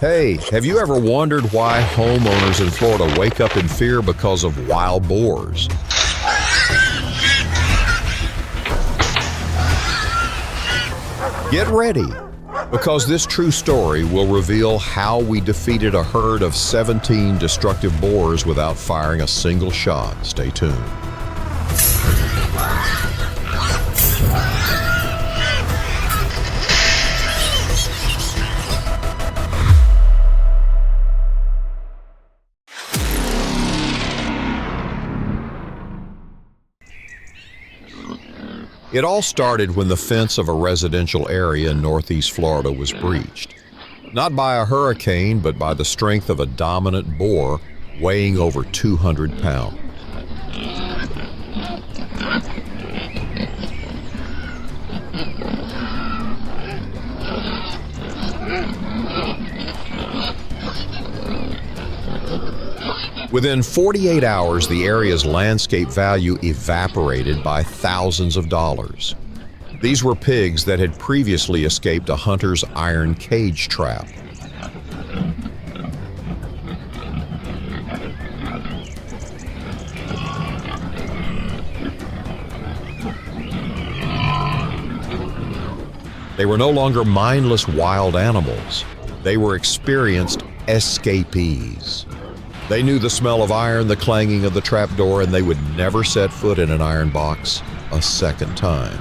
Hey, have you ever wondered why homeowners in Florida wake up in fear because of wild boars? Get ready, because this true story will reveal how we defeated a herd of 17 destructive boars without firing a single shot. Stay tuned. It all started when the fence of a residential area in northeast Florida was breached. Not by a hurricane, but by the strength of a dominant boar weighing over 200 pounds. Within 48 hours, the area's landscape value evaporated by thousands of dollars. These were pigs that had previously escaped a hunter's iron cage trap. They were no longer mindless wild animals. They were experienced escapees. They knew the smell of iron, the clanging of the trapdoor, and they would never set foot in an iron box a second time.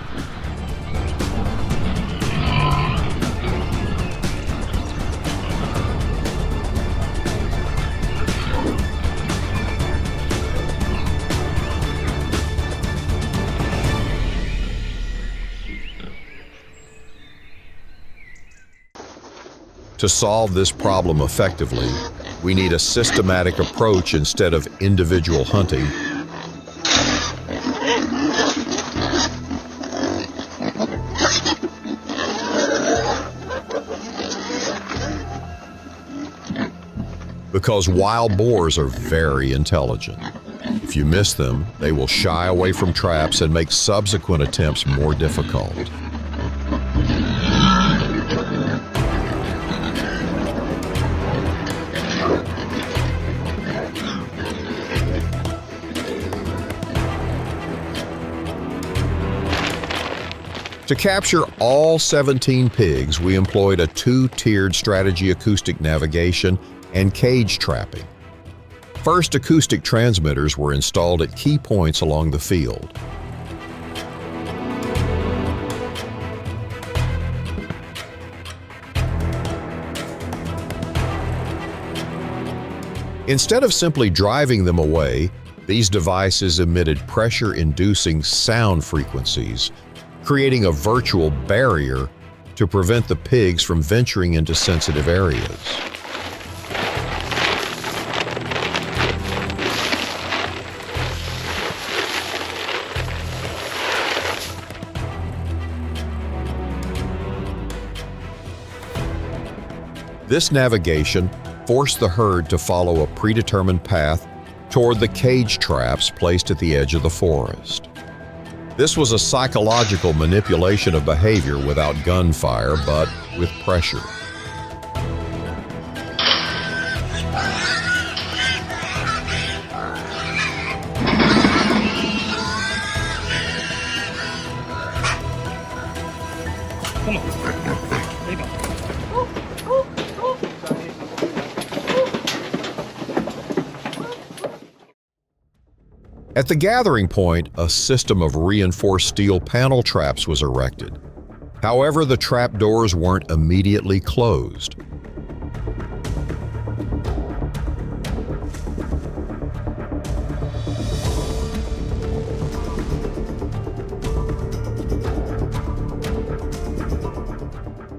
To solve this problem effectively, we need a systematic approach instead of individual hunting. Because wild boars are very intelligent. If you miss them, they will shy away from traps and make subsequent attempts more difficult. To capture all 17 pigs, we employed a two-tiered strategy: acoustic navigation and cage trapping. First, acoustic transmitters were installed at key points along the field. Instead of simply driving them away, these devices emitted pressure-inducing sound frequencies, creating a virtual barrier to prevent the pigs from venturing into sensitive areas. This navigation forced the herd to follow a predetermined path toward the cage traps placed at the edge of the forest. This was a psychological manipulation of behavior without gunfire, but with pressure. Come on. There you go. At the gathering point, a system of reinforced steel panel traps was erected. However, the trap doors weren't immediately closed.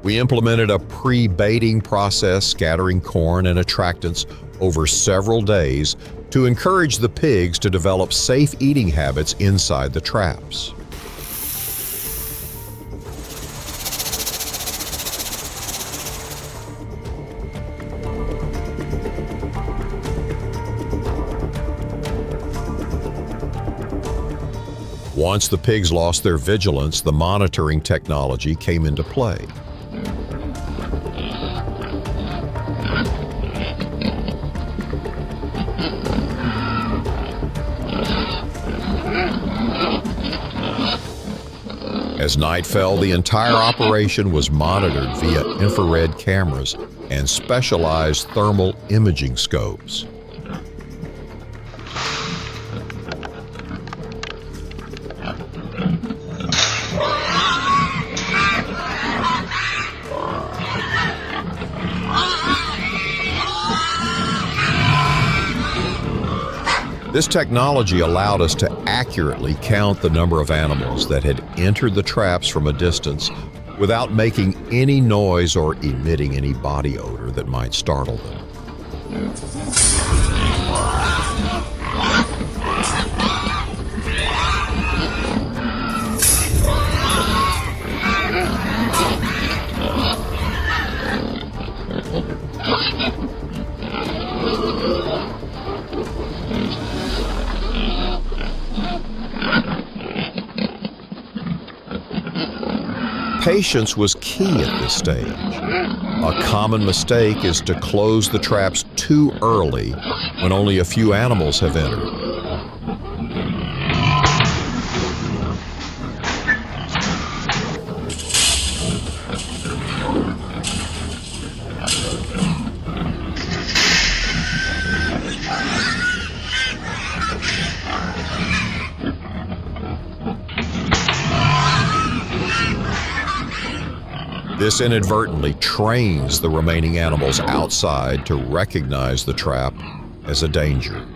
We implemented a pre-baiting process, scattering corn and attractants over several days to encourage the pigs to develop safe eating habits inside the traps. Once the pigs lost their vigilance, the monitoring technology came into play. As night fell, the entire operation was monitored via infrared cameras and specialized thermal imaging scopes. This technology allowed us to accurately count the number of animals that had entered the traps from a distance without making any noise or emitting any body odor that might startle them. Patience was key at this stage. A common mistake is to close the traps too early when only a few animals have entered. This inadvertently trains the remaining animals outside to recognize the trap as a danger.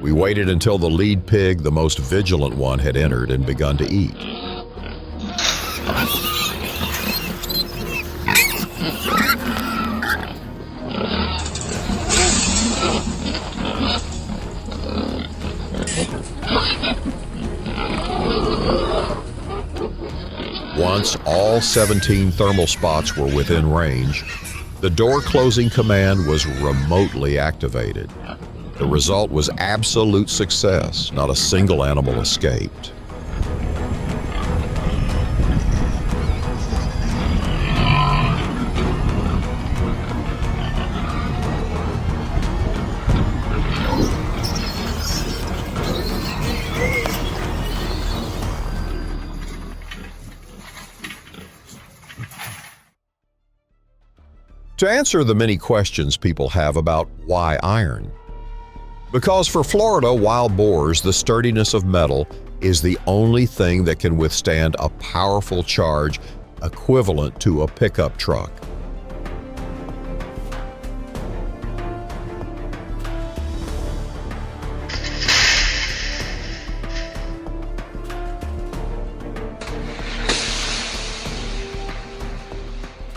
We waited until the lead pig, the most vigilant one, had entered and begun to eat. Once all 17 thermal spots were within range, the door closing command was remotely activated. The result was absolute success. Not a single animal escaped. To answer the many questions people have about why iron. Because for Florida wild boars, the sturdiness of metal is the only thing that can withstand a powerful charge equivalent to a pickup truck.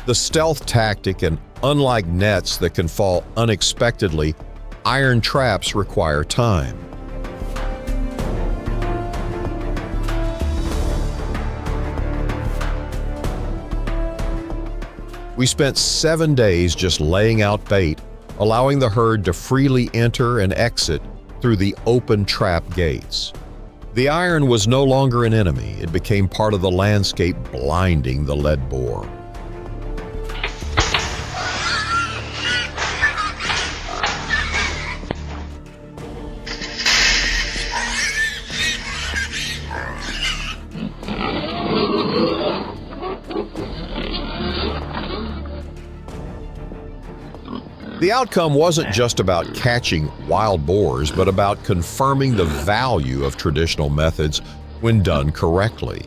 The stealth tactic, and unlike nets that can fall unexpectedly, iron traps require time. We spent 7 days just laying out bait, allowing the herd to freely enter and exit through the open trap gates. The iron was no longer an enemy. It became part of the landscape, blinding the lead boar. The outcome wasn't just about catching wild boars, but about confirming the value of traditional methods when done correctly.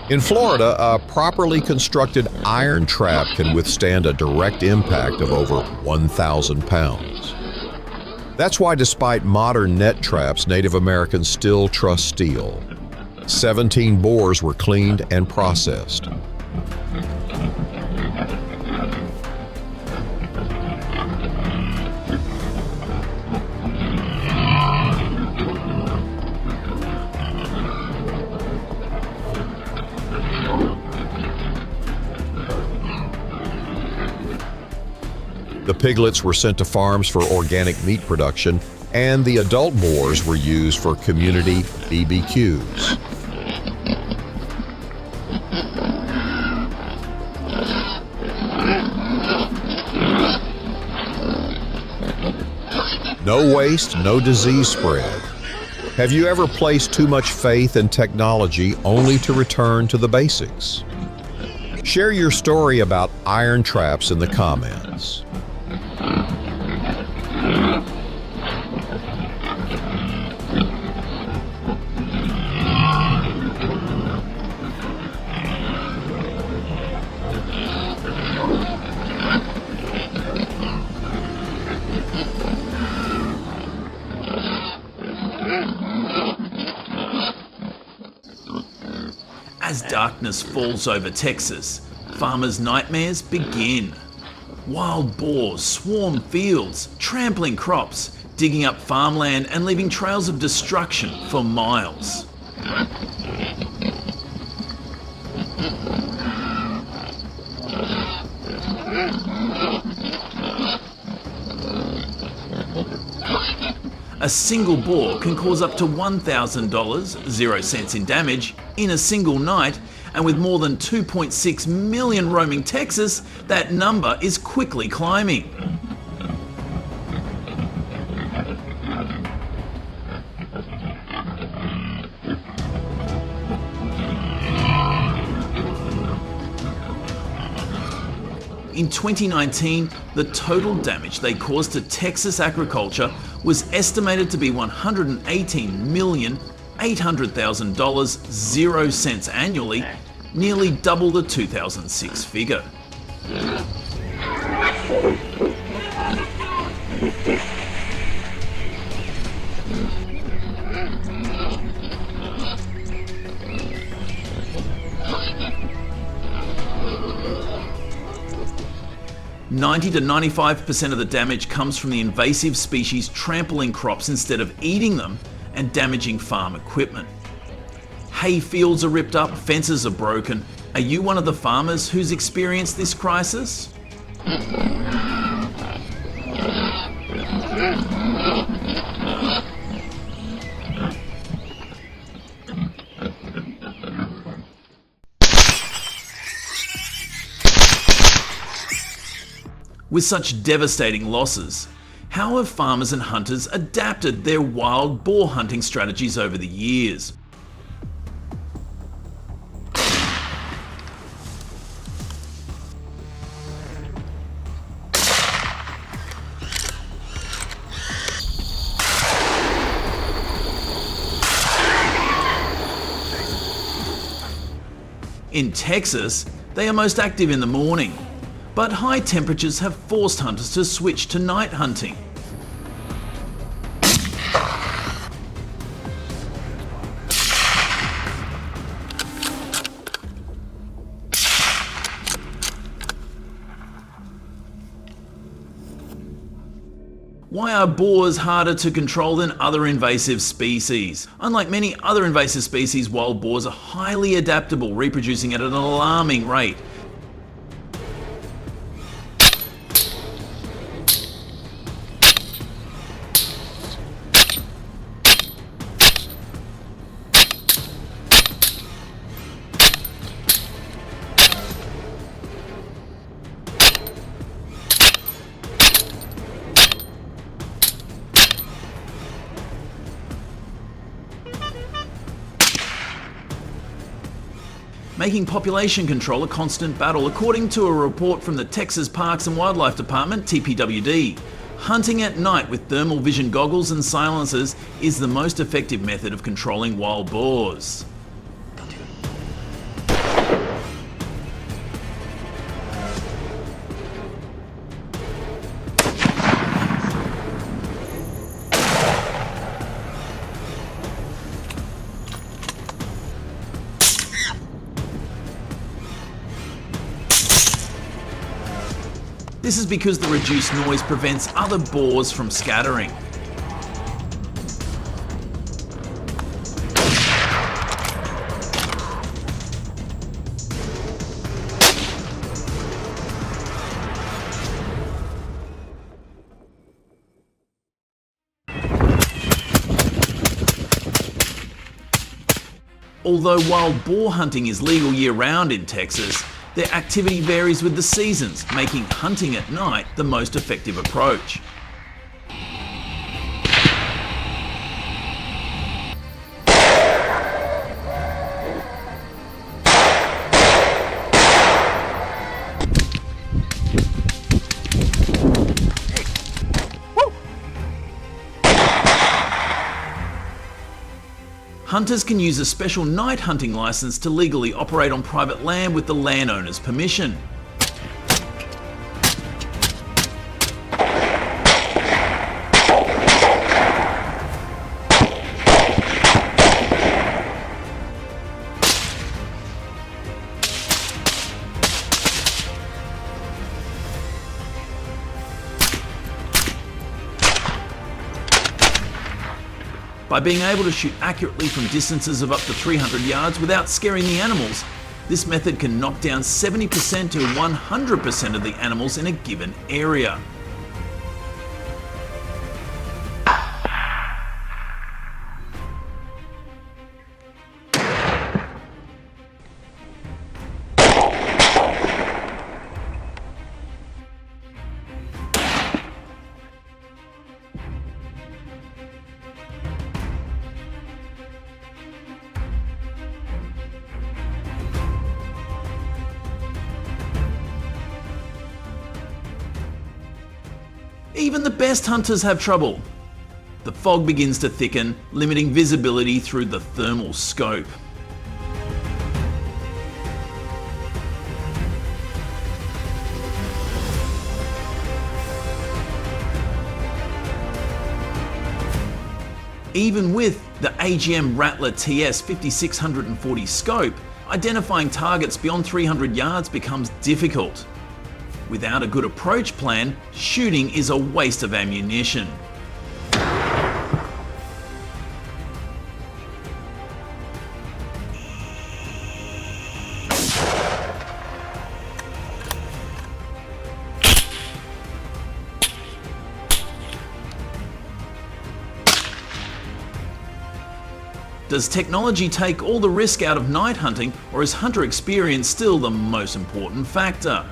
In Florida, a properly constructed iron trap can withstand a direct impact of over 1,000 pounds. That's why, despite modern net traps, Native Americans still trust steel. 17 boars were cleaned and processed. The piglets were sent to farms for organic meat production, and the adult boars were used for community BBQs. No waste, no disease spread. Have you ever placed too much faith in technology only to return to the basics? Share your story about iron traps in the comments. As darkness falls over Texas, farmers' nightmares begin. Wild boars swarm fields, trampling crops, digging up farmland and leaving trails of destruction for miles. A single boar can cause up to $1,000, 0 cents in damage, in a single night, and with more than 2.6 million roaming Texas, that number is quickly climbing. In 2019, the total damage they caused to Texas agriculture was estimated to be $118,800,000, 0 cents annually, nearly double the 2006 figure. 90 to 95% of the damage comes from the invasive species trampling crops instead of eating them and damaging farm equipment. Hay fields are ripped up, fences are broken. Are you one of the farmers who's experienced this crisis? With such devastating losses, how have farmers and hunters adapted their wild boar hunting strategies over the years? In Texas, they are most active in the morning. But high temperatures have forced hunters to switch to night hunting. Why are boars harder to control than other invasive species? Unlike many other invasive species, wild boars are highly adaptable, reproducing at an alarming rate. Making population control a constant battle, according to a report from the Texas Parks and Wildlife Department, TPWD. Hunting at night with thermal vision goggles and silencers is the most effective method of controlling wild boars. This is because the reduced noise prevents other boars from scattering. Although wild boar hunting is legal year-round in Texas, their activity varies with the seasons, making hunting at night the most effective approach. Hunters can use a special night hunting license to legally operate on private land with the landowner's permission. By being able to shoot accurately from distances of up to 300 yards without scaring the animals, this method can knock down 70% to 100% of the animals in a given area. Even the best hunters have trouble. The fog begins to thicken, limiting visibility through the thermal scope. Even with the AGM Rattler TS 5640 scope, identifying targets beyond 300 yards becomes difficult. Without a good approach plan, shooting is a waste of ammunition. Does technology take all the risk out of night hunting, or is hunter experience still the most important factor?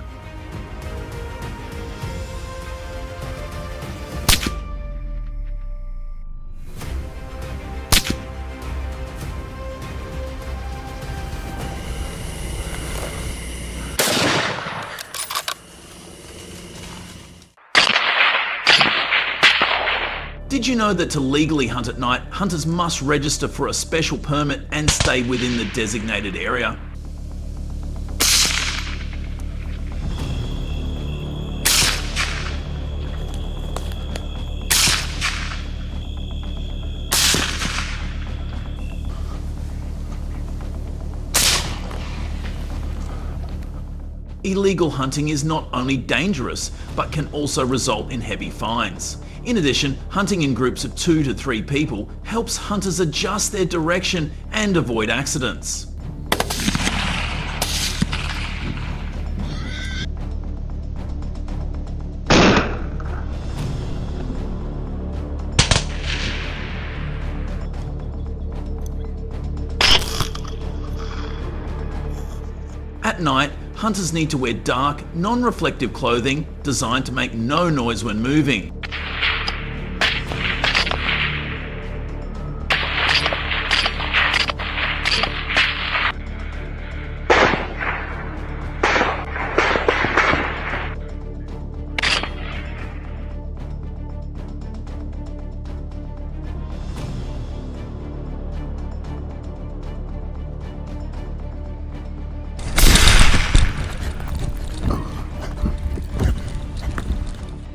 Did you know that to legally hunt at night, hunters must register for a special permit and stay within the designated area? Illegal hunting is not only dangerous, but can also result in heavy fines. In addition, hunting in groups of 2 to 3 people helps hunters adjust their direction and avoid accidents. At night, hunters need to wear dark, non-reflective clothing designed to make no noise when moving.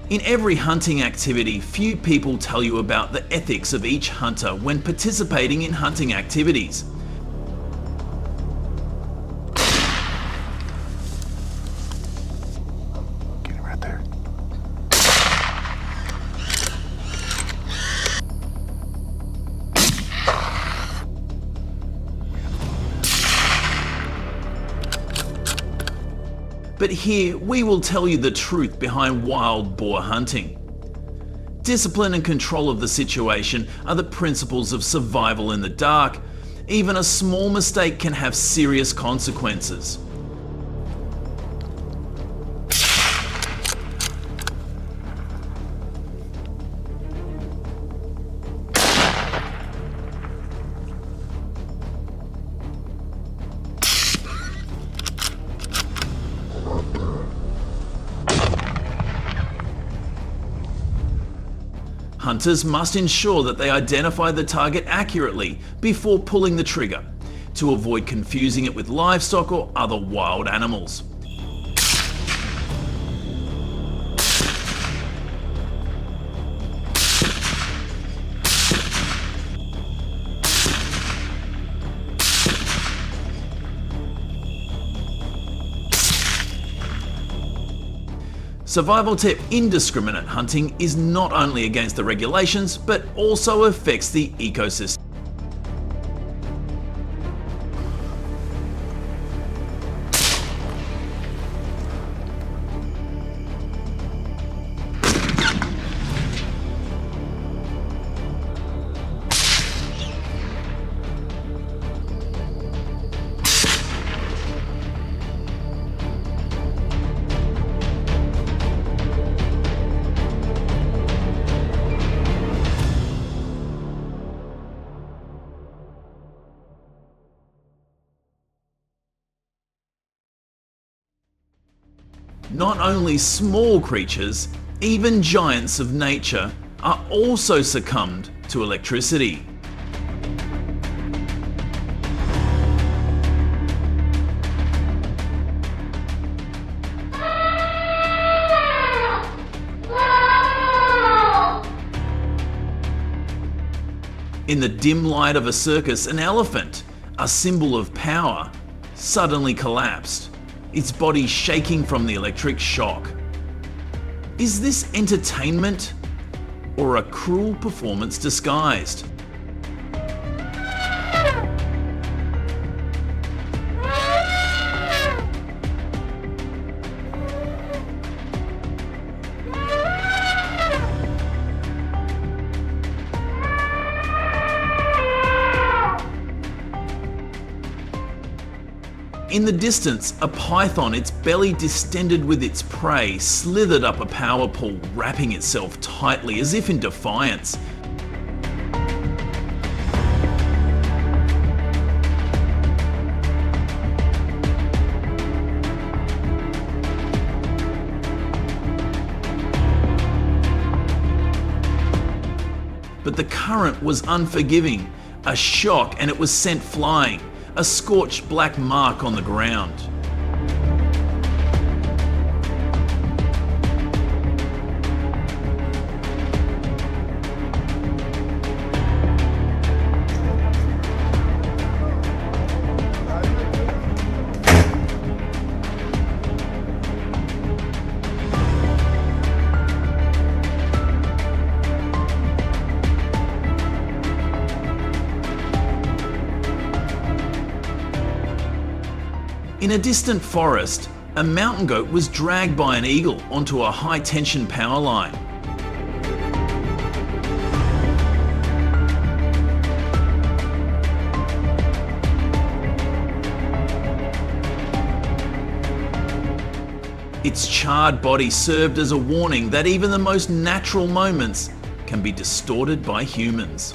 In every hunting activity, few people tell you about the ethics of each hunter when participating in hunting activities. Get him right there. But here, we will tell you the truth behind wild boar hunting. Discipline and control of the situation are the principles of survival in the dark. Even a small mistake can have serious consequences. Hunters must ensure that they identify the target accurately before pulling the trigger, to avoid confusing it with livestock or other wild animals. Survival tip: indiscriminate hunting is not only against the regulations, but also affects the ecosystem. Not only small creatures, even giants of nature are also succumbed to electricity. In the dim light of a circus, an elephant, a symbol of power, suddenly collapsed, its body shaking from the electric shock. Is this entertainment or a cruel performance disguised? In the distance, a python, its belly distended with its prey, slithered up a power pole, wrapping itself tightly as if in defiance. But the current was unforgiving. A shock and it was sent flying, a scorched black mark on the ground. In a distant forest, a mountain goat was dragged by an eagle onto a high-tension power line. Its charred body served as a warning that even the most natural moments can be distorted by humans.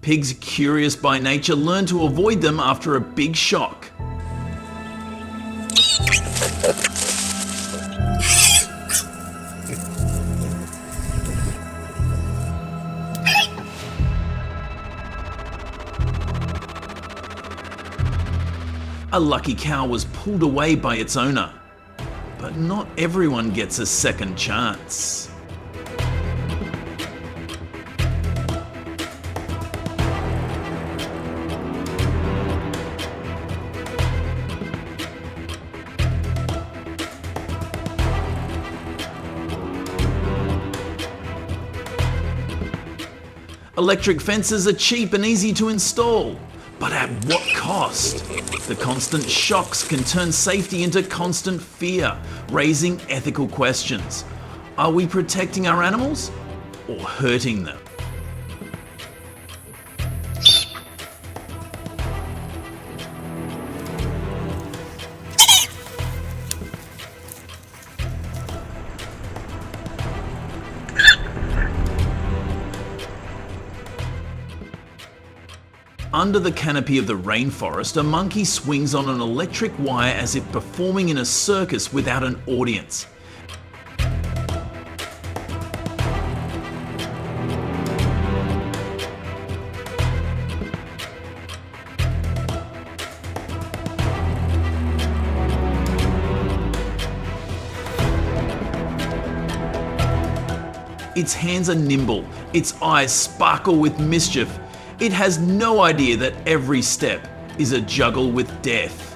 Pigs, curious by nature, learn to avoid them after a big shock. A lucky cow was pulled away by its owner, but not everyone gets a second chance. Electric fences are cheap and easy to install, but at what cost? The constant shocks can turn safety into constant fear, raising ethical questions. Are we protecting our animals or hurting them? Under the canopy of the rainforest, a monkey swings on an electric wire as if performing in a circus without an audience. Its hands are nimble, its eyes sparkle with mischief. It has no idea that every step is a juggle with death.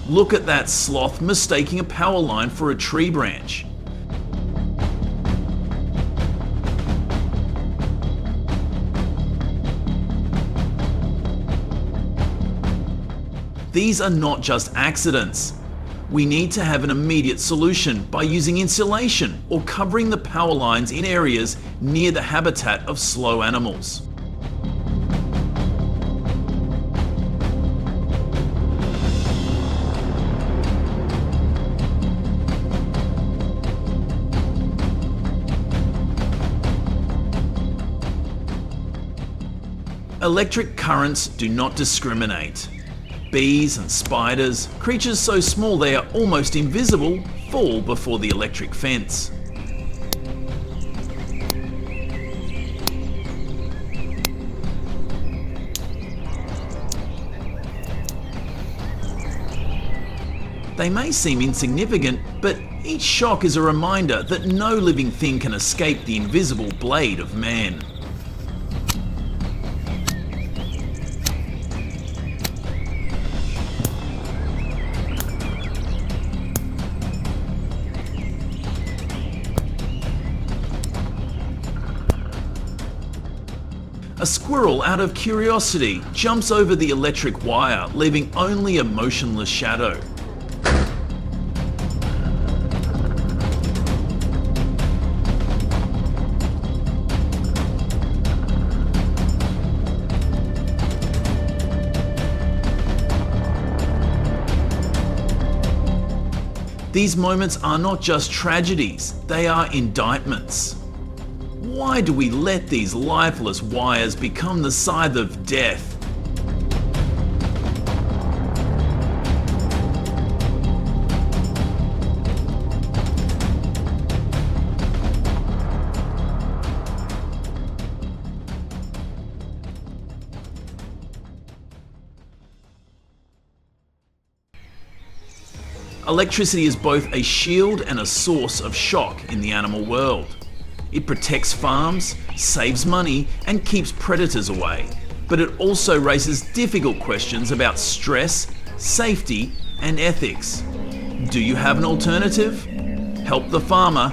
Look at that sloth mistaking a power line for a tree branch. These are not just accidents. We need to have an immediate solution by using insulation or covering the power lines in areas near the habitat of slow animals. Electric currents do not discriminate. Bees and spiders, creatures so small they are almost invisible, fall before the electric fence. They may seem insignificant, but each shock is a reminder that no living thing can escape the invisible blade of man. A squirrel, out of curiosity, jumps over the electric wire, leaving only a motionless shadow. These moments are not just tragedies, they are indictments. Why do we let these lifeless wires become the scythe of death? Electricity is both a shield and a source of shock in the animal world. It protects farms, saves money, and keeps predators away. But it also raises difficult questions about stress, safety, and ethics. Do you have an alternative? Help the farmer.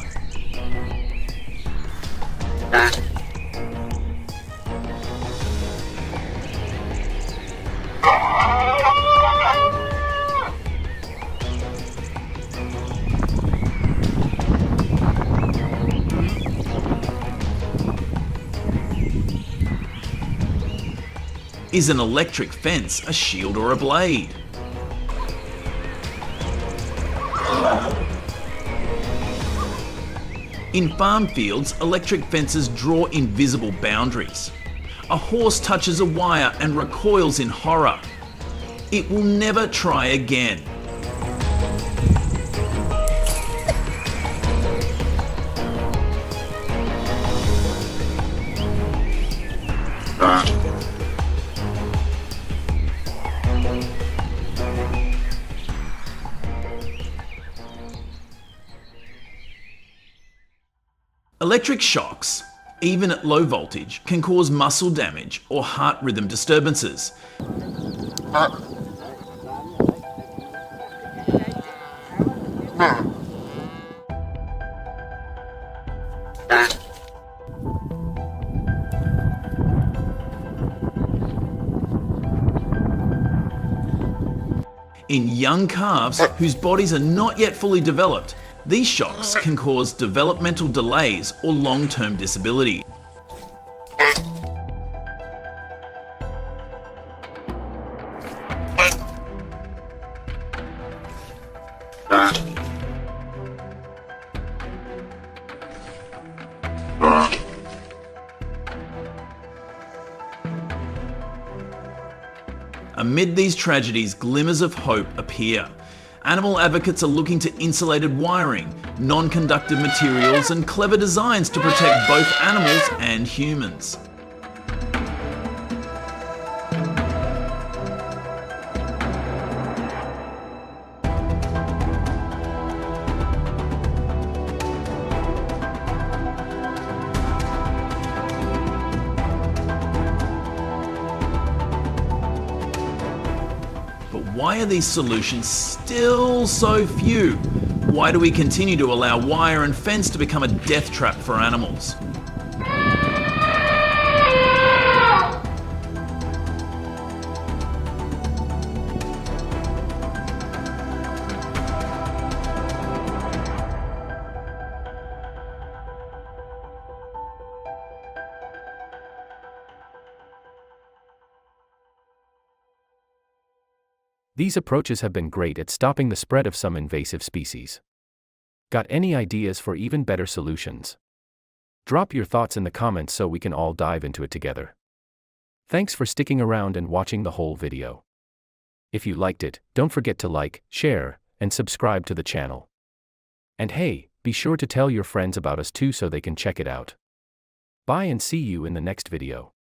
Is an electric fence a shield or a blade? In farm fields, electric fences draw invisible boundaries. A horse touches a wire and recoils in horror. It will never try again. Electric shocks, even at low voltage, can cause muscle damage or heart rhythm disturbances. In young calves whose bodies are not yet fully developed, These shocks can cause developmental delays or long-term disability. Amid these tragedies, glimmers of hope appear. Animal advocates are looking to insulated wiring, non-conductive materials, and clever designs to protect both animals and humans. Why are these solutions still so few? Why do we continue to allow wire and fence to become a death trap for animals? These approaches have been great at stopping the spread of some invasive species. Got any ideas for even better solutions? Drop your thoughts in the comments so we can all dive into it together. Thanks for sticking around and watching the whole video. If you liked it, don't forget to like, share, and subscribe to the channel. And hey, be sure to tell your friends about us too so they can check it out. Bye and see you in the next video.